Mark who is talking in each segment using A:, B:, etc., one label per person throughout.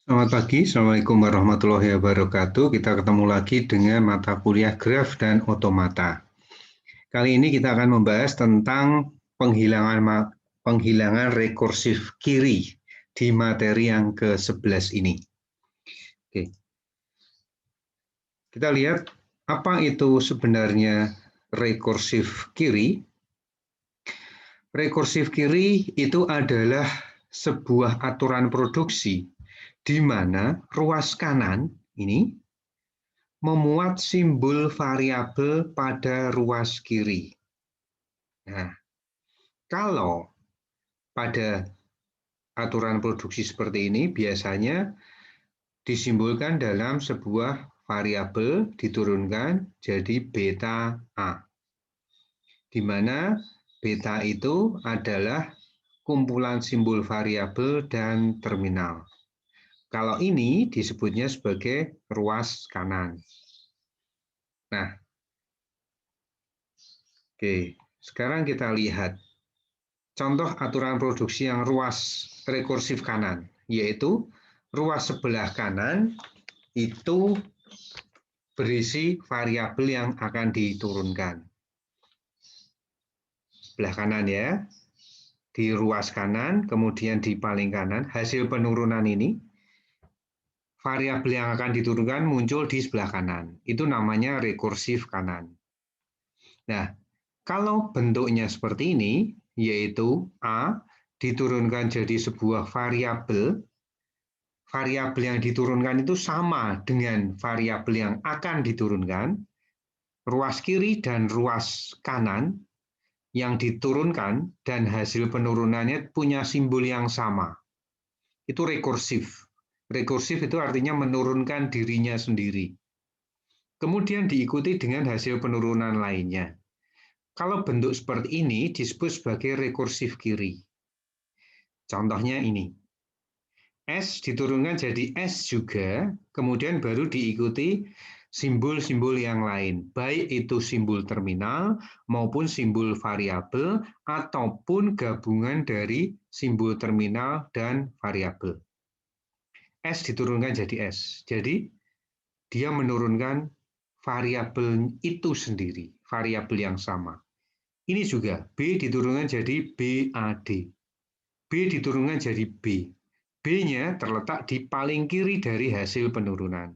A: Selamat pagi, Assalamualaikum warahmatullahi wabarakatuh. Kita ketemu lagi dengan mata kuliah graf dan otomata. Kali ini kita akan membahas tentang penghilangan rekursif kiri di materi yang ke-11 ini. Oke. Kita lihat apa itu sebenarnya rekursif kiri. Rekursif kiri itu adalah sebuah aturan produksi di mana ruas kanan ini memuat simbol variabel pada ruas kiri. Nah, kalau pada aturan produksi seperti ini biasanya disimbolkan dalam sebuah variabel diturunkan jadi beta A, di mana beta itu adalah kumpulan simbol variabel dan terminal. Kalau ini disebutnya sebagai ruas kanan. Nah, oke, sekarang kita lihat contoh aturan produksi yang ruas rekursif kanan, yaitu ruas sebelah kanan itu berisi variabel yang akan diturunkan. Sebelah kanan ya, di ruas kanan, kemudian di paling kanan, hasil penurunan ini, variabel yang akan diturunkan muncul di sebelah kanan. Itu namanya rekursif kanan. Nah, kalau bentuknya seperti ini, yaitu A diturunkan jadi sebuah variabel, variabel yang diturunkan itu sama dengan variabel yang akan diturunkan, ruas kiri dan ruas kanan yang diturunkan dan hasil penurunannya punya simbol yang sama. Itu rekursif. Rekursif itu artinya menurunkan dirinya sendiri. Kemudian diikuti dengan hasil penurunan lainnya. Kalau bentuk seperti ini disebut sebagai rekursif kiri. Contohnya ini. S diturunkan jadi S juga, kemudian baru diikuti simbol-simbol yang lain, baik itu simbol terminal maupun simbol variabel ataupun gabungan dari simbol terminal dan variabel. S diturunkan jadi S. Jadi dia menurunkan variabel itu sendiri, variabel yang sama. Ini juga B diturunkan jadi BAD. B diturunkan jadi B. B-nya terletak di paling kiri dari hasil penurunan.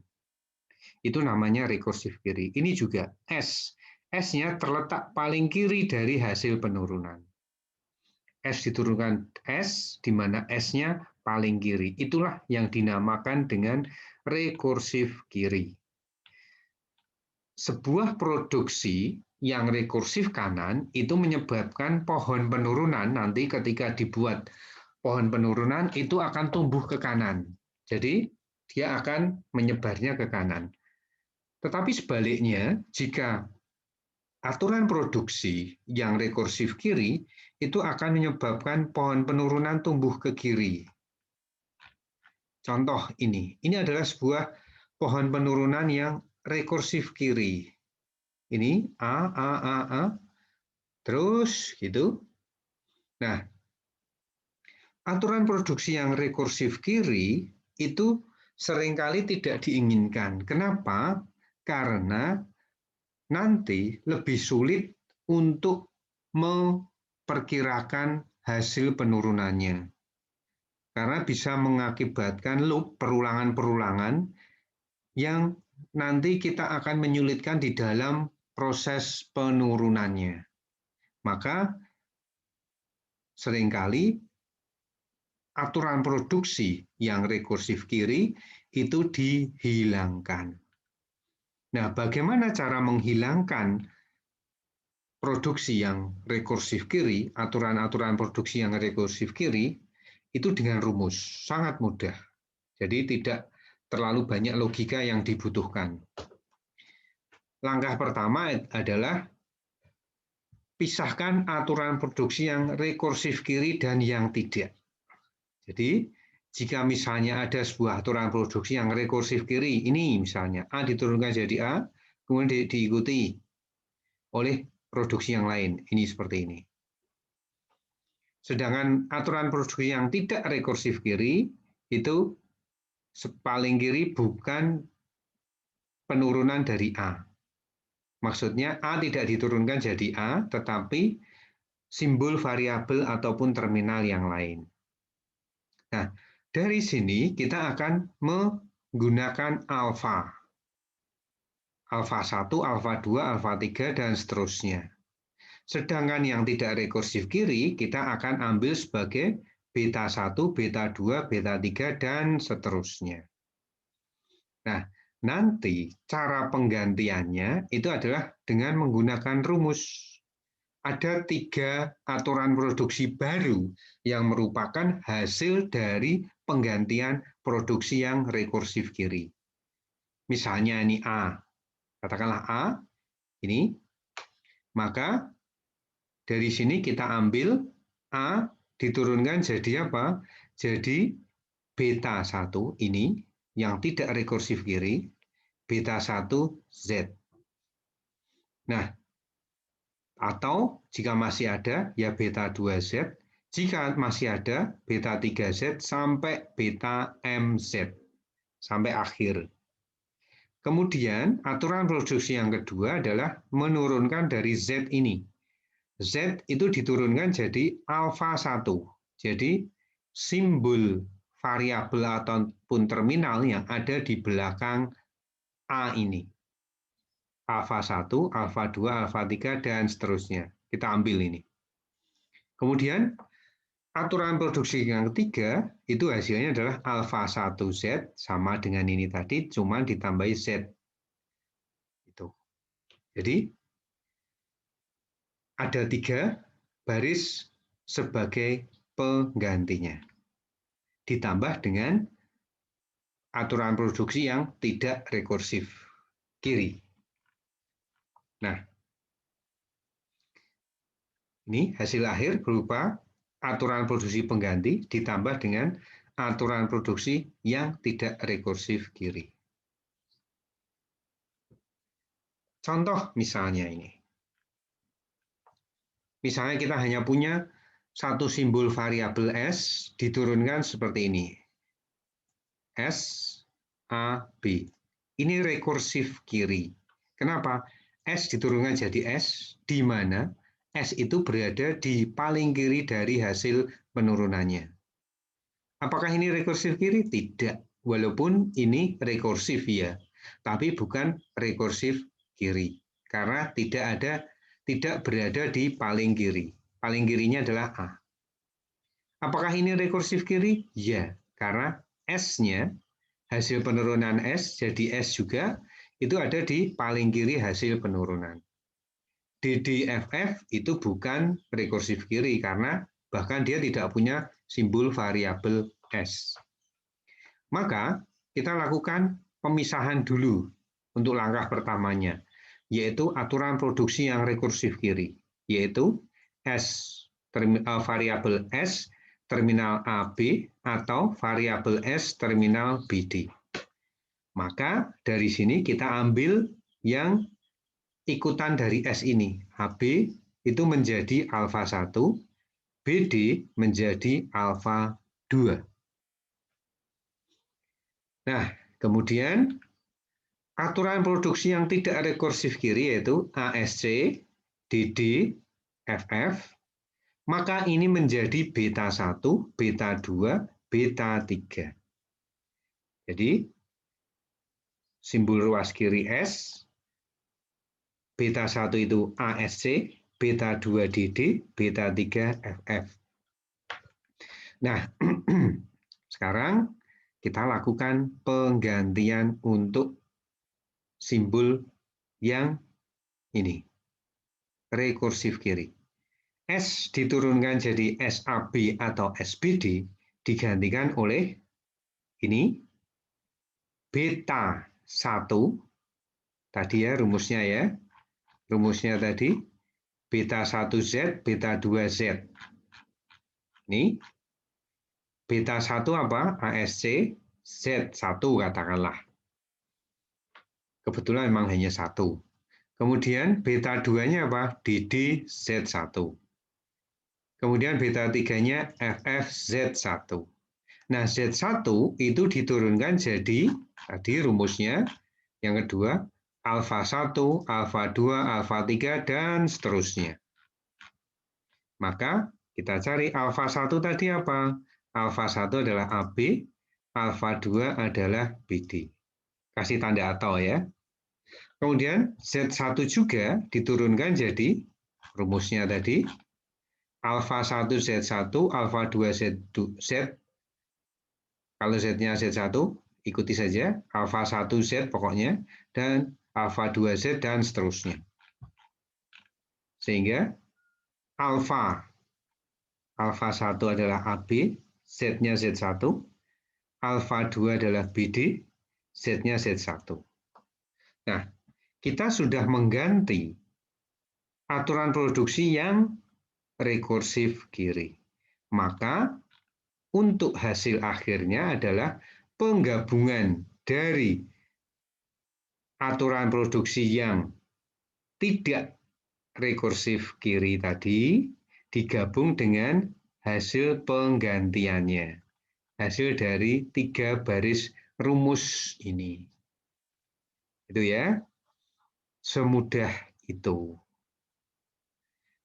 A: Itu namanya rekursif kiri. Ini juga S. S-nya terletak paling kiri dari hasil penurunan. S diturunkan S, di mana S-nya paling kiri. Itulah yang dinamakan dengan rekursif kiri. Sebuah produksi yang rekursif kanan itu menyebabkan pohon penurunan nanti ketika dibuat pohon penurunan itu akan tumbuh ke kanan. Jadi dia akan menyebarnya ke kanan. Tetapi sebaliknya, jika aturan produksi yang rekursif kiri itu akan menyebabkan pohon penurunan tumbuh ke kiri. Contoh ini adalah sebuah pohon penurunan yang rekursif kiri. Ini A, terus gitu. Nah, aturan produksi yang rekursif kiri itu seringkali tidak diinginkan. Kenapa? Karena nanti lebih sulit untuk memperkirakan hasil penurunannya. Karena bisa mengakibatkan loop perulangan-perulangan yang nanti kita akan menyulitkan di dalam proses penurunannya. Maka seringkali aturan produksi yang rekursif kiri itu dihilangkan. Nah, bagaimana cara menghilangkan produksi yang rekursif kiri, aturan-aturan produksi yang rekursif kiri, itu dengan rumus, sangat mudah. Jadi tidak terlalu banyak logika yang dibutuhkan. Langkah pertama adalah pisahkan aturan produksi yang rekursif kiri dan yang tidak. Jadi, jika misalnya ada sebuah aturan produksi yang rekursif kiri, ini misalnya A diturunkan jadi A, kemudian diikuti oleh produksi yang lain, ini seperti ini. Sedangkan aturan produksi yang tidak rekursif kiri, itu paling kiri bukan penurunan dari A. Maksudnya A tidak diturunkan jadi A, tetapi simbol variabel ataupun terminal yang lain. Nah, dari sini kita akan menggunakan alfa. Alfa 1, alfa 2, alfa 3, dan seterusnya. Sedangkan yang tidak rekursif kiri, kita akan ambil sebagai beta 1, beta 2, beta 3, dan seterusnya. Nah, nanti cara penggantiannya itu adalah dengan menggunakan rumus. Ada 3 aturan produksi baru yang merupakan hasil dari penggantian produksi yang rekursif kiri. Misalnya ini A, katakanlah A, ini, maka dari sini kita ambil A diturunkan jadi apa? Jadi beta 1 ini yang tidak rekursif kiri, beta 1 Z. Nah, atau jika masih ada, ya beta 2Z. Jika masih ada, beta 3Z sampai beta MZ. Sampai akhir. Kemudian, aturan produksi yang kedua adalah menurunkan dari Z ini. Z itu diturunkan jadi alfa 1. Jadi, simbol variabel ataupun terminal yang ada di belakang A ini. Alfa 1, alfa 2, alfa 3, dan seterusnya. Kita ambil ini. Kemudian, aturan produksi yang ketiga, itu hasilnya adalah alfa 1Z sama dengan ini tadi, cuma ditambahi Z. Itu. Jadi, ada 3 baris sebagai penggantinya. Ditambah dengan aturan produksi yang tidak rekursif kiri. Nah, ini hasil akhir berupa aturan produksi pengganti ditambah dengan aturan produksi yang tidak rekursif kiri. Contoh misalnya ini. Misalnya kita hanya punya satu simbol variabel S diturunkan seperti ini. S, A, B. Ini rekursif kiri. Kenapa? S diturunkan jadi S, di mana S itu berada di paling kiri dari hasil penurunannya. Apakah ini rekursif kiri? Tidak. Walaupun ini rekursif ya, tapi bukan rekursif kiri. Karena tidak berada di paling kiri. Paling kirinya adalah A. Apakah ini rekursif kiri? Ya, karena S-nya, hasil penurunan S jadi S juga, itu ada di paling kiri hasil penurunan. DDFF itu bukan rekursif kiri karena bahkan dia tidak punya simbol variabel S. Maka kita lakukan pemisahan dulu untuk langkah pertamanya, yaitu aturan produksi yang rekursif kiri, yaitu S variabel S terminal AB atau variabel S terminal BD. Maka dari sini kita ambil yang ikutan dari S ini. AB itu menjadi alfa 1, BD menjadi alfa 2. Nah, kemudian aturan produksi yang tidak rekursif kiri yaitu ASC, DD, FF, maka ini menjadi beta 1, beta 2, beta 3. Jadi, simbol ruas kiri S, beta 1 itu ASC, beta 2 DD, beta 3 FF. Nah, sekarang kita lakukan penggantian untuk simbol yang ini, rekursif kiri. S diturunkan jadi SAB atau SBD digantikan oleh ini beta 1 tadi ya rumusnya ya. Rumusnya tadi beta 1Z, beta 2Z. Ini beta 1 apa? ASC Z1 katakanlah. Kebetulan memang hanya 1. Kemudian beta 2-nya apa? DD Z1. Kemudian beta 3-nya FFZ1. Nah, Z1 itu diturunkan jadi tadi rumusnya yang kedua alfa 1, alfa 2, alfa 3 dan seterusnya. Maka kita cari alfa 1 tadi apa? Alfa 1 adalah AB, alfa 2 adalah BD. Kasih tanda atau ya. Kemudian Z1 juga diturunkan jadi rumusnya tadi alfa 1 Z1, alfa 2 Z, kalau Z-nya Z1 ikuti saja, alfa 1 Z pokoknya, dan alfa 2 Z dan seterusnya. Sehingga alfa 1 adalah AB, Z-nya Z1, alfa 2 adalah BD, Z-nya Z1. Nah, kita sudah mengganti aturan produksi yang rekursif kiri. Maka untuk hasil akhirnya adalah penggabungan dari aturan produksi yang tidak rekursif kiri tadi digabung dengan hasil penggantiannya. Hasil dari 3 baris rumus ini. Itu ya. Semudah itu.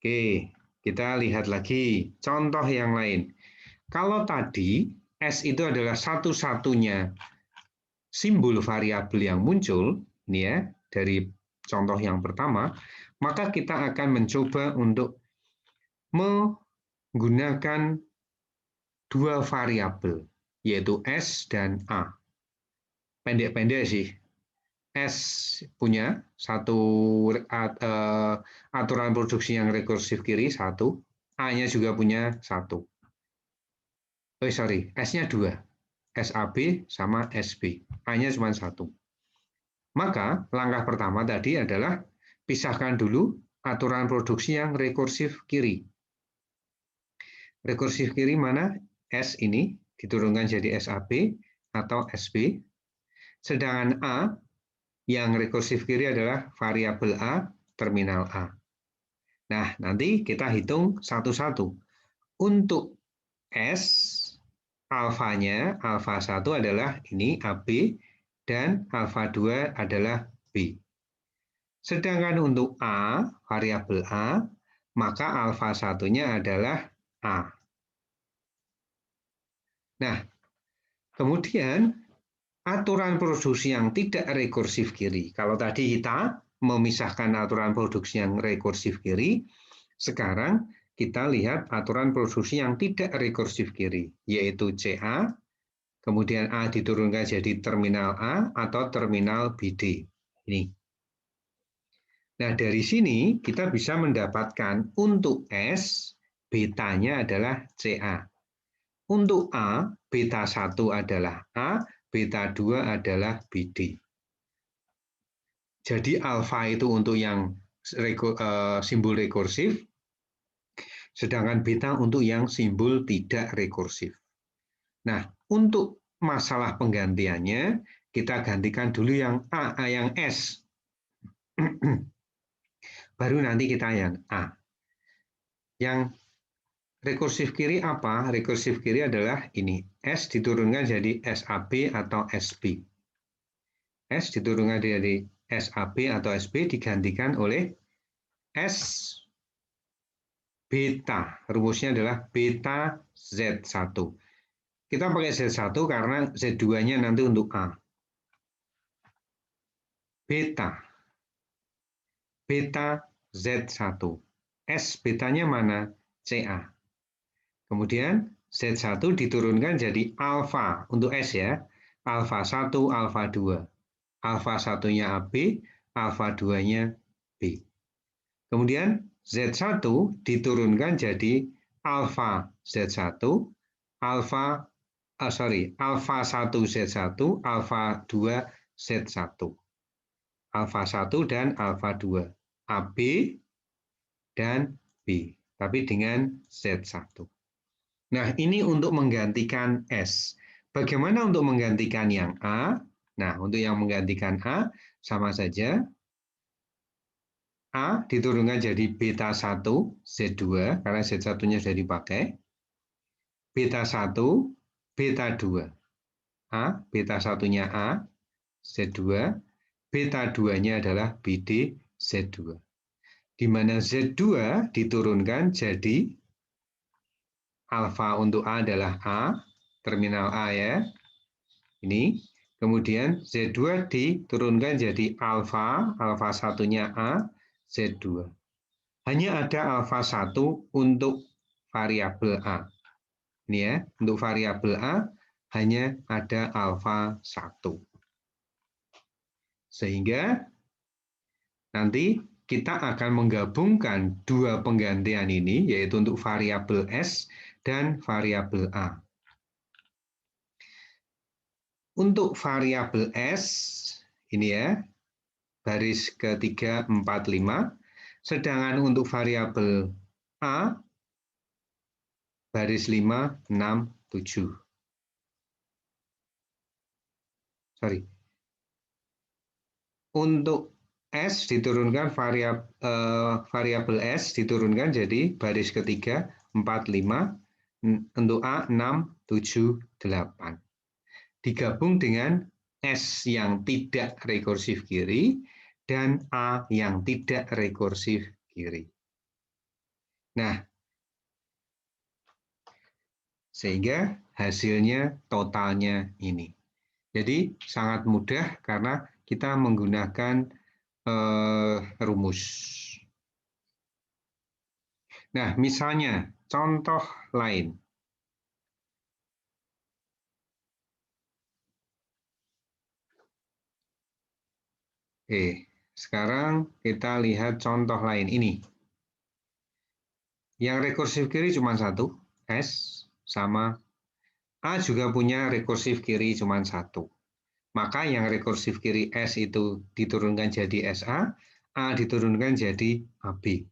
A: Oke, kita lihat lagi contoh yang lain. Kalau tadi S itu adalah satu-satunya simbol variabel yang muncul, ini ya, dari contoh yang pertama, maka kita akan mencoba untuk menggunakan dua variabel, yaitu S dan A. Pendek-pendek sih. S punya satu aturan produksi yang rekursif kiri, satu. A-nya juga punya satu. S-nya 2. SAB sama SB. A-nya cuma 1. Maka langkah pertama tadi adalah pisahkan dulu aturan produksi yang rekursif kiri. Rekursif kiri mana? S ini diturunkan jadi SAB atau SB. Sedangkan A yang rekursif kiri adalah variabel A, terminal A. Nah, nanti kita hitung satu-satu. Untuk S, alfanya, alfa 1 adalah ini AB, dan alfa 2 adalah B. Sedangkan untuk A, variabel A, maka alfa 1-nya adalah A. Nah, kemudian aturan produksi yang tidak rekursif kiri. Kalau tadi kita memisahkan aturan produksi yang rekursif kiri, sekarang kita lihat aturan produksi yang tidak rekursif kiri, yaitu CA, kemudian A diturunkan jadi terminal A atau terminal BD. Ini. Nah, dari sini kita bisa mendapatkan untuk S, betanya adalah CA. Untuk A, beta 1 adalah A, beta 2 adalah BD. Jadi alfa itu untuk yang simbol rekursif, sedangkan beta untuk yang simbol tidak rekursif. Nah, untuk masalah penggantiannya, kita gantikan dulu yang A, yang S. Baru nanti kita yang A. Yang rekursif kiri apa? Rekursif kiri adalah ini. S diturunkan jadi SAB atau SB. S diturunkan dari SAB atau SB digantikan oleh S beta. Rumusnya adalah beta Z1. Kita pakai Z1 karena Z2-nya nanti untuk A. Beta. Beta Z1. S betanya mana? CA. Kemudian Z1 diturunkan jadi alfa untuk S ya. Alfa 1, alfa 2. Alfa 1-nya AB, alfa 2-nya B. Kemudian Z1 diturunkan jadi alfa Z1, alfa 1 Z1, alfa 2 Z1. Alfa 1 dan alfa 2. AB dan B, tapi dengan Z1. Nah, ini untuk menggantikan S. Bagaimana untuk menggantikan yang A? Nah, untuk yang menggantikan A, sama saja. A diturunkan jadi beta 1, Z2, karena Z1-nya sudah dipakai. Beta 1 beta 2. A, beta 1-nya A, Z2, beta 2-nya adalah BD, Z2. Di mana Z2 diturunkan jadi alfa untuk A adalah A, terminal A ya, ini. Kemudian Z2 diturunkan jadi alfa 1-nya A, Z2. Hanya ada alfa 1 untuk variabel A. Ini ya, untuk variabel A hanya ada alfa 1. Sehingga nanti kita akan menggabungkan dua penggantian ini, yaitu untuk variabel S dan variabel A. Untuk variabel S, ini ya, baris ketiga, 4, 5. Sedangkan untuk variabel A, baris 5, 6, 7. Sorry. Untuk S diturunkan variabel S diturunkan jadi baris ketiga 4, 5, untuk A 6, 7, 8. Digabung dengan S yang tidak rekursif kiri dan A yang tidak rekursif kiri. Nah, sehingga hasilnya totalnya ini. Jadi sangat mudah karena kita menggunakan rumus. Nah, misalnya contoh lain. Sekarang kita lihat contoh lain ini. Yang rekursif kiri cuma satu, S, sama A juga punya rekursif kiri cuma satu. Maka yang rekursif kiri S itu diturunkan jadi SA, A diturunkan jadi AB.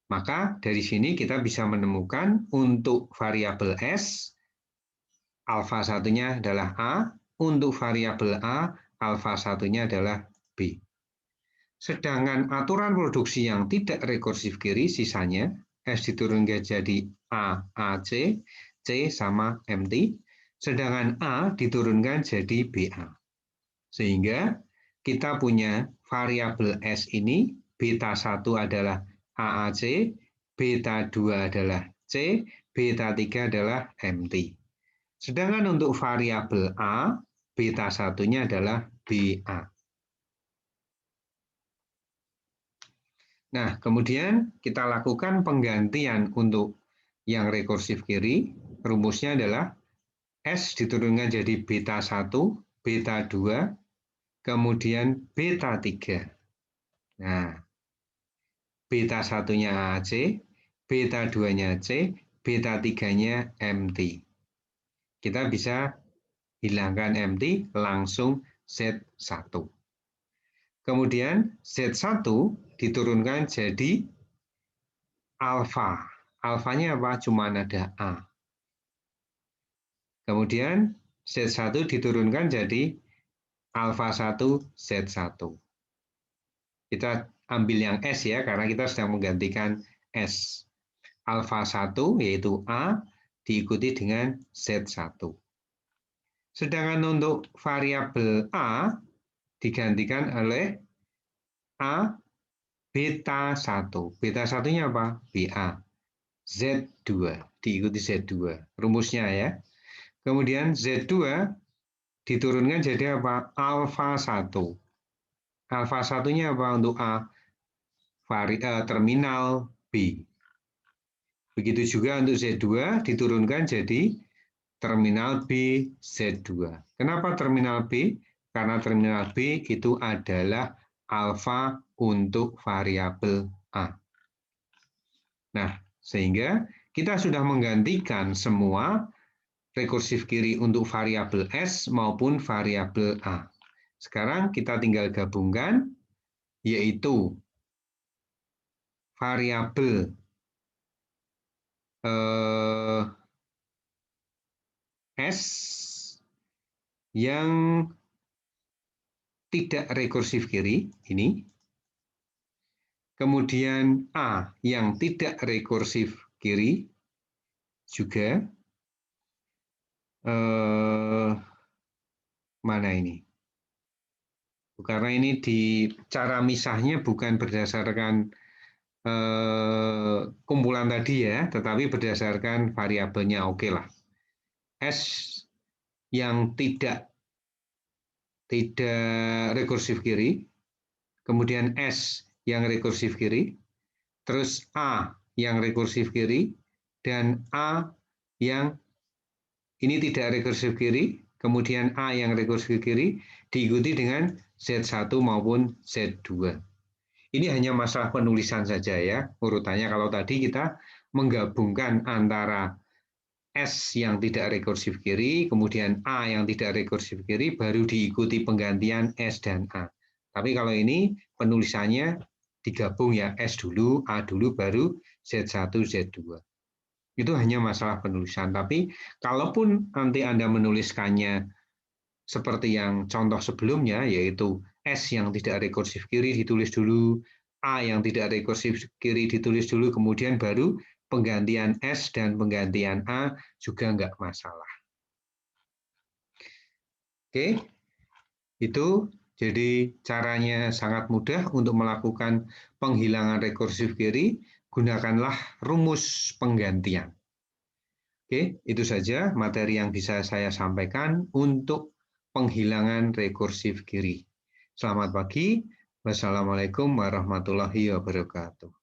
A: Maka dari sini kita bisa menemukan untuk variabel S, alfa 1-nya adalah A, untuk variabel A, alfa 1-nya adalah B. Sedangkan aturan produksi yang tidak rekursif kiri, sisanya S diturunkan jadi A, AC, C sama MT, sedangkan A diturunkan jadi BA. Sehingga kita punya variabel S ini, beta 1 adalah AAC, beta 2 adalah C, beta 3 adalah MT. Sedangkan untuk variabel A, beta 1-nya adalah BA. Nah, kemudian kita lakukan penggantian untuk yang rekursif kiri. Rumusnya adalah S diturunkan jadi beta 1, beta 2, kemudian beta 3. Nah, beta 1-nya AAC, beta 2-nya C, beta 3-nya MT. Kita bisa hilangkan MT, langsung Z1. Kemudian Z1 diturunkan jadi alfa. Alfanya apa? Cuma ada A. Kemudian Z1 diturunkan jadi alfa 1 Z1. Kita ambil yang S ya, karena kita sedang menggantikan S. Alfa 1 yaitu A diikuti dengan Z1. Sedangkan untuk variabel A digantikan oleh A beta 1. Beta 1-nya apa? BA. Z2 diikuti Z2. Rumusnya ya. Kemudian Z2 diturunkan jadi apa? Alfa 1. Alfa 1-nya apa untuk A? Terminal B. Begitu juga untuk Z2 diturunkan jadi terminal B Z2. Kenapa terminal B? Karena terminal B itu adalah alfa untuk variabel A. Nah, sehingga kita sudah menggantikan semua rekursif kiri untuk variabel S maupun variabel A. Sekarang kita tinggal gabungkan, yaitu variabel S yang tidak rekursif kiri, ini. Kemudian A yang tidak rekursif kiri, juga. Mana ini? Karena ini di cara misahnya bukan berdasarkan kumpulan tadi ya, tetapi berdasarkan variabelnya. Oke lah. S yang tidak rekursif kiri, kemudian S yang rekursif kiri, terus A yang rekursif kiri, dan A yang ini tidak rekursif kiri, kemudian A yang rekursif kiri, diikuti dengan Z1 maupun Z2. Ini hanya masalah penulisan saja ya, urutannya. Kalau tadi kita menggabungkan antara S yang tidak rekursif kiri, kemudian A yang tidak rekursif kiri, baru diikuti penggantian S dan A. Tapi kalau ini penulisannya digabung ya, S dulu, A dulu, baru Z1, Z2. Itu hanya masalah penulisan. Tapi kalaupun nanti Anda menuliskannya seperti yang contoh sebelumnya, yaitu S yang tidak rekursif kiri ditulis dulu, A yang tidak rekursif kiri ditulis dulu, kemudian baru penggantian S dan penggantian A juga nggak masalah. Oke, itu jadi caranya sangat mudah untuk melakukan penghilangan rekursif kiri, gunakanlah rumus penggantian. Oke, itu saja materi yang bisa saya sampaikan untuk penghilangan rekursif kiri. Selamat pagi. Wassalamualaikum warahmatullahi wabarakatuh.